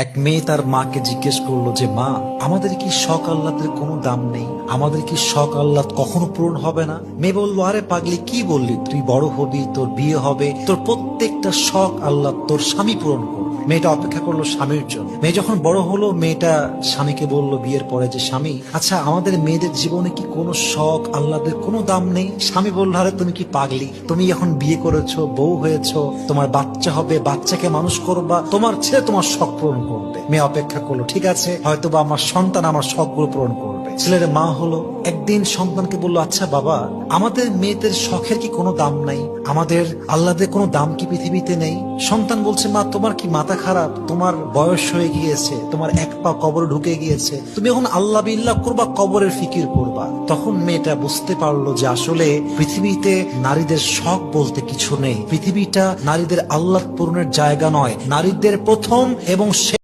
এক মেয়ে তার মাকে জিজ্ঞেস করলো যে মা, আমাদের কি শখ আহ্লাদের কোনো দাম নেই? আমাদের কি শখ আহ্লাদ কখনো পূরণ হবে না? মেয়ে বললো, আরে পাগলি, কি বললি? তুই বড় হবি, তোর বিয়ে হবে, তোর প্রত্যেকটা শখ আহ্লাদ তোর স্বামী পূরণ করবে। মেয়েটা অপেক্ষা করলো স্বামীর জন্য। মেয়ে যখন বড় হলো, মেয়েটা স্বামীকে বলল বিয়ের পরে যে স্বামী, আচ্ছা আমাদের মেয়েদের জীবনে কি কোনো শখ আহ্লাদের কোনো দাম নেই? স্বামী বলল, আরে তুমি কি পাগলি? তুমি এখন বিয়ে করেছো, বউ হয়েছো, তোমার বাচ্চা হবে, বাচ্চাকে মানুষ করবা, তোমার ছেলে তোমার শখ পূরণ করবে। মেয়ে অপেক্ষা করলো, ঠিক আছে, হয়তোবা আমার সন্তান আমার শখগুলো পূরণ করবে। ছেলের মা হলো, একদিন সন্তানকে বললো, আচ্ছা বাবা, আমাদের মেয়েদের শখের কি কোনো দাম নাই? আমাদের আহ্লাদের কোনো দাম কি পৃথিবীতে নেই? সন্তান বলছে, মা তোমার কি মাথা খারাপ? তোমার বয়স হয়ে গিয়েছে, তোমার এক পা কবরে ঢুকে গিয়েছে, তুমি এখন আল্লাহ বিল্লাহ করবা, কবরের ফিকির করবা। তখন মেয়েটা বুঝতে পারলো যে আসলে পৃথিবীতে নারীদের শখ বলতে কিছু নেই। পৃথিবীটা নারীদের আহ্লাদ পূরণের জায়গা নয়, নারীদের প্রথম এবং